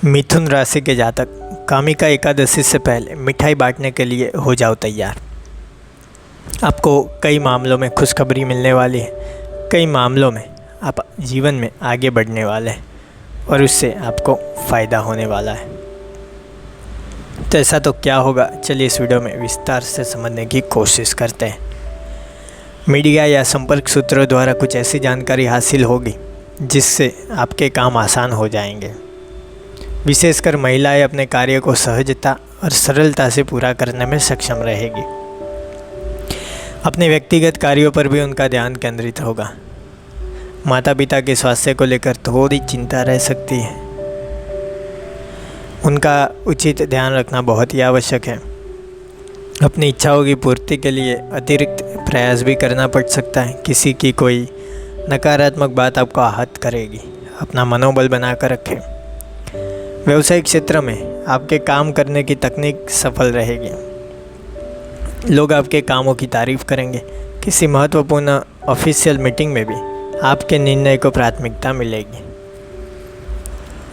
मिथुन राशि के जातक कामिका एकादशी से पहले मिठाई बांटने के लिए हो जाओ तैयार। आपको कई मामलों में खुशखबरी मिलने वाली है। कई मामलों में आप जीवन में आगे बढ़ने वाले हैं और उससे आपको फ़ायदा होने वाला है। तो ऐसा तो क्या होगा, चलिए इस वीडियो में विस्तार से समझने की कोशिश करते हैं। मीडिया या संपर्क सूत्रों द्वारा कुछ ऐसी जानकारी हासिल होगी जिससे आपके काम आसान हो जाएंगे। विशेषकर महिलाएं अपने कार्य को सहजता और सरलता से पूरा करने में सक्षम रहेगी। अपने व्यक्तिगत कार्यों पर भी उनका ध्यान केंद्रित होगा। माता पिता के स्वास्थ्य को लेकर थोड़ी चिंता रह सकती है। उनका उचित ध्यान रखना बहुत ही आवश्यक है। अपनी इच्छाओं की पूर्ति के लिए अतिरिक्त प्रयास भी करना पड़ सकता है। किसी की कोई नकारात्मक बात आपको आहत करेगी। अपना मनोबल बनाकर रखें। व्यवसायिक क्षेत्र में आपके काम करने की तकनीक सफल रहेगी। लोग आपके कामों की तारीफ करेंगे। किसी महत्वपूर्ण ऑफिशियल मीटिंग में भी आपके निर्णय को प्राथमिकता मिलेगी।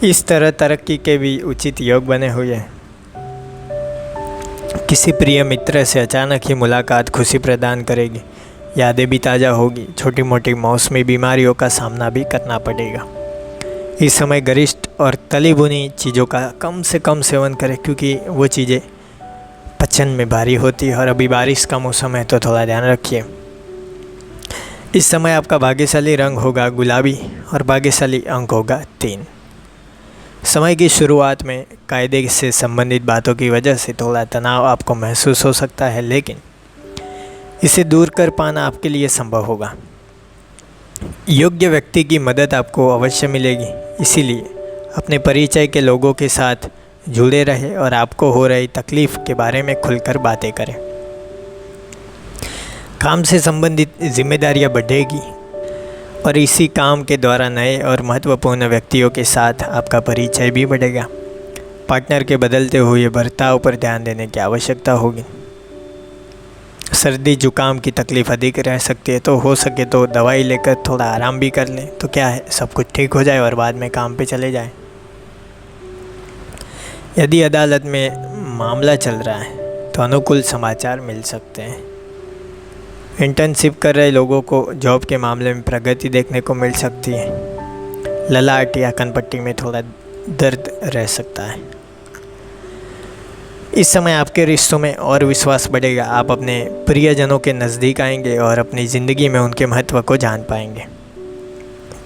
इस तरह तरक्की के भी उचित योग बने हुए हैं। किसी प्रिय मित्र से अचानक ही मुलाकात खुशी प्रदान करेगी। यादें भी ताज़ा होगी। छोटी मोटी मौसमी बीमारियों का सामना भी करना पड़ेगा। इस समय गरिष्ठ और तली भुनी चीज़ों का कम से कम सेवन करें, क्योंकि वो चीज़ें पचन में भारी होती है और अभी बारिश का मौसम है तो थोड़ा ध्यान रखिए। इस समय आपका भाग्यशाली रंग होगा गुलाबी और भाग्यशाली अंक होगा 3। समय की शुरुआत में कायदे से संबंधित बातों की वजह से थोड़ा तनाव आपको महसूस हो सकता है, लेकिन इसे दूर कर पाना आपके लिए संभव होगा। योग्य व्यक्ति की मदद आपको अवश्य मिलेगी, इसीलिए अपने परिचय के लोगों के साथ जुड़े रहें और आपको हो रही तकलीफ़ के बारे में खुलकर बातें करें। काम से संबंधित जिम्मेदारियां बढ़ेगी और इसी काम के द्वारा नए और महत्वपूर्ण व्यक्तियों के साथ आपका परिचय भी बढ़ेगा। पार्टनर के बदलते हुए बर्ताव पर ध्यान देने की आवश्यकता होगी। सर्दी जुकाम की तकलीफ़ अधिक रह सकती है, तो हो सके तो दवाई लेकर थोड़ा आराम भी कर लें, तो क्या है सब कुछ ठीक हो जाए और बाद में काम पे चले जाएं। यदि अदालत में मामला चल रहा है तो अनुकूल समाचार मिल सकते हैं। इंटर्नशिप कर रहे लोगों को जॉब के मामले में प्रगति देखने को मिल सकती है। ललाट या कनपट्टी में थोड़ा दर्द रह सकता है। इस समय आपके रिश्तों में और विश्वास बढ़ेगा। आप अपने प्रियजनों के नज़दीक आएंगे और अपनी ज़िंदगी में उनके महत्व को जान पाएंगे।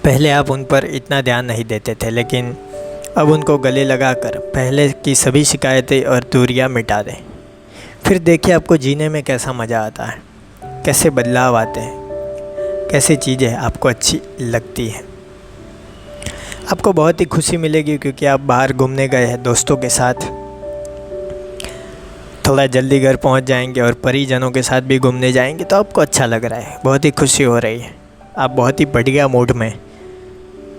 पहले आप उन पर इतना ध्यान नहीं देते थे, लेकिन अब उनको गले लगाकर पहले की सभी शिकायतें और दूरियां मिटा दें। फिर देखिए आपको जीने में कैसा मज़ा आता है, कैसे बदलाव आते हैं, कैसी चीज़ें आपको अच्छी लगती हैं। आपको बहुत ही खुशी मिलेगी, क्योंकि आप बाहर घूमने गए हैं दोस्तों के साथ। थोड़ा जल्दी घर पहुंच जाएंगे और परिजनों के साथ भी घूमने जाएंगे, तो आपको अच्छा लग रहा है, बहुत ही खुशी हो रही है। आप बहुत ही बढ़िया मूड में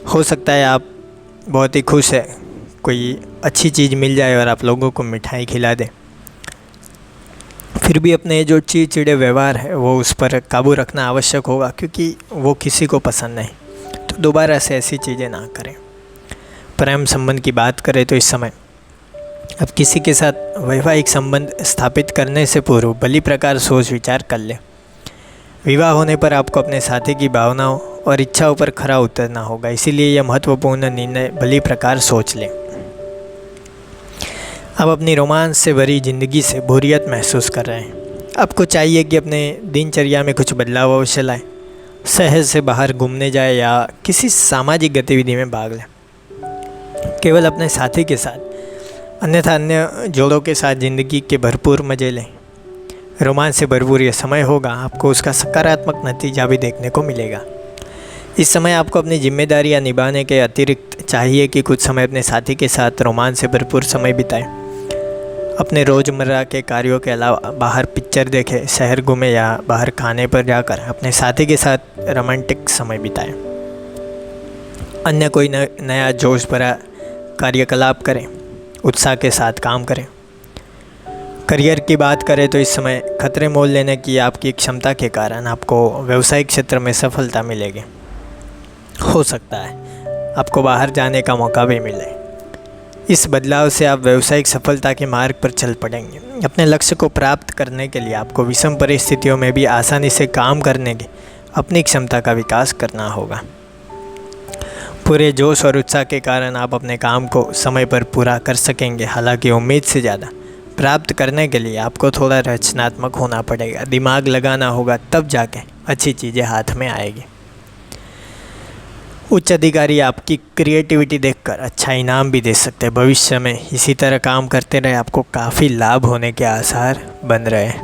हो सकता है। आप बहुत ही खुश है, कोई अच्छी चीज़ मिल जाए और आप लोगों को मिठाई खिला दें। फिर भी अपने जो चिड़चिड़े व्यवहार है वो उस पर काबू रखना आवश्यक होगा, क्योंकि वो किसी को पसंद नहीं। तो दोबारा से ऐसी चीज़ें ना करें। प्रेम संबंध की बात करें तो इस समय अब किसी के साथ वैवाहिक संबंध स्थापित करने से पूर्व भली प्रकार सोच विचार कर लें। विवाह होने पर आपको अपने साथी की भावनाओं और इच्छाओं पर खरा उतरना होगा, इसीलिए यह महत्वपूर्ण निर्णय भली प्रकार सोच लें। आप अपनी रोमांस से भरी ज़िंदगी से बोरियत महसूस कर रहे हैं। आपको चाहिए कि अपने दिनचर्या में कुछ बदलाव अवश्य लाएं। शहर से बाहर घूमने जाए या किसी सामाजिक गतिविधि में भाग लें, केवल अपने साथी के साथ, अन्यथा अन्य जोड़ों के साथ ज़िंदगी के भरपूर मज़े लें। रोमांस से भरपूर यह समय होगा, आपको उसका सकारात्मक नतीजा भी देखने को मिलेगा। इस समय आपको अपनी जिम्मेदारियां निभाने के अतिरिक्त चाहिए कि कुछ समय अपने साथी के साथ रोमांस से भरपूर समय बिताएं। अपने रोज़मर्रा के कार्यों के अलावा बाहर पिक्चर देखें, शहर घूमें या बाहर खाने पर जाकर अपने साथी के साथ रोमांटिक समय बिताएं। अन्य कोई नया जोश भरा कार्यकलाप करें, उत्साह के साथ काम करें। करियर की बात करें तो इस समय खतरे मोल लेने की आपकी क्षमता के कारण आपको व्यवसायिक क्षेत्र में सफलता मिलेगी। हो सकता है आपको बाहर जाने का मौका भी मिले। इस बदलाव से आप व्यावसायिक सफलता के मार्ग पर चल पड़ेंगे। अपने लक्ष्य को प्राप्त करने के लिए आपको विषम परिस्थितियों में भी आसानी से काम करने की अपनी क्षमता का विकास करना होगा। पूरे जोश और उत्साह के कारण आप अपने काम को समय पर पूरा कर सकेंगे। हालांकि उम्मीद से ज़्यादा प्राप्त करने के लिए आपको थोड़ा रचनात्मक होना पड़ेगा, दिमाग लगाना होगा, तब जाके अच्छी चीज़ें हाथ में आएगी। उच्च अधिकारी आपकी क्रिएटिविटी देखकर अच्छा इनाम भी दे सकते हैं। भविष्य में इसी तरह काम करते रहे, आपको काफ़ी लाभ होने के आसार बन रहे हैं।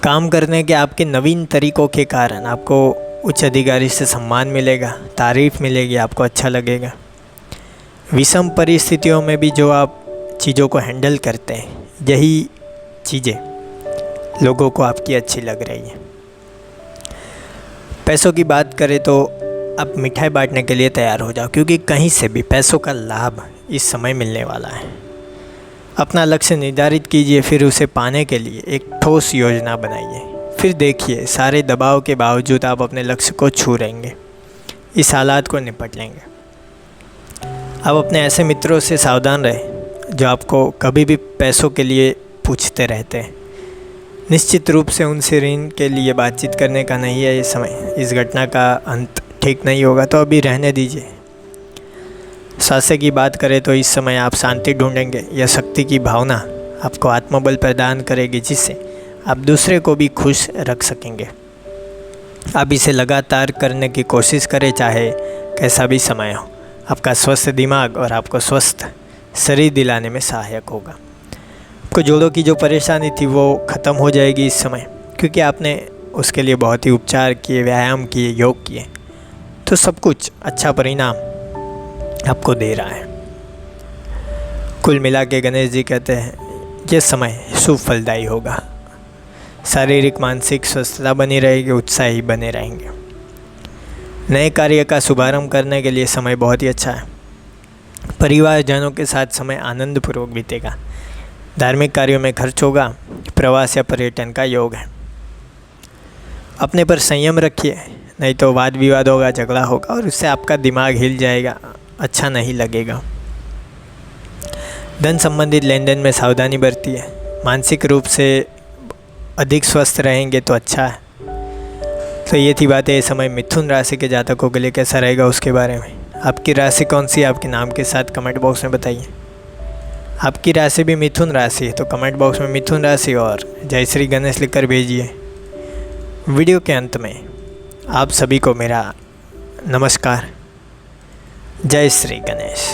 काम करने के आपके नवीन तरीक़ों के कारण आपको उच्च अधिकारी से सम्मान मिलेगा, तारीफ़ मिलेगी, आपको अच्छा लगेगा। विषम परिस्थितियों में भी जो आप चीज़ों को हैंडल करते हैं, यही चीज़ें लोगों को आपकी अच्छी लग रही है। पैसों की बात करें तो आप मिठाई बांटने के लिए तैयार हो जाओ, क्योंकि कहीं से भी पैसों का लाभ इस समय मिलने वाला है। अपना लक्ष्य निर्धारित कीजिए, फिर उसे पाने के लिए एक ठोस योजना बनाइए। फिर देखिए, सारे दबाव के बावजूद आप अपने लक्ष्य को छू रहेंगे, इस हालात को निपट लेंगे। आप अपने ऐसे मित्रों से सावधान रहें जो आपको कभी भी पैसों के लिए पूछते रहते हैं। निश्चित रूप से उनसे ऋण के लिए बातचीत करने का नहीं है ये समय। इस घटना का अंत ठीक नहीं होगा तो अभी रहने दीजिए। स्वास्थ्य की बात करें तो इस समय आप शांति ढूंढेंगे। यह शक्ति की भावना आपको आत्मबल प्रदान करेगी, जिससे आप दूसरे को भी खुश रख सकेंगे। आप इसे लगातार करने की कोशिश करें, चाहे कैसा भी समय हो। आपका स्वस्थ दिमाग और आपको स्वस्थ शरीर दिलाने में सहायक होगा। आपको जोड़ों की जो परेशानी थी वो ख़त्म हो जाएगी इस समय, क्योंकि आपने उसके लिए बहुत ही उपचार किए, व्यायाम किए, योग किए, तो सब कुछ अच्छा परिणाम आपको दे रहा है। कुल मिला के गणेश जी कहते हैं ये समय शुभ फलदायी होगा। शारीरिक मानसिक स्वस्थता बनी रहेगी, उत्साही बने रहेंगे। नए कार्य का शुभारंभ करने के लिए समय बहुत ही अच्छा है। परिवारजनों के साथ समय आनंदपूर्वक बीतेगा। धार्मिक कार्यों में खर्च होगा। प्रवास या पर्यटन का योग है। अपने पर संयम रखिए, नहीं तो वाद विवाद होगा, झगड़ा होगा और उससे आपका दिमाग हिल जाएगा, अच्छा नहीं लगेगा। धन संबंधित लेन देन में सावधानी बरतिए। मानसिक रूप से अधिक स्वस्थ रहेंगे तो अच्छा है। तो ये थी बातें इस समय मिथुन राशि के जातकों के लिए कैसा रहेगा उसके बारे में। आपकी राशि कौन सी है, आपके नाम के साथ कमेंट बॉक्स में बताइए। आपकी राशि भी मिथुन राशि है तो कमेंट बॉक्स में मिथुन राशि और जय श्री गणेश लिखकर भेजिए। वीडियो के अंत में आप सभी को मेरा नमस्कार। जय श्री गणेश।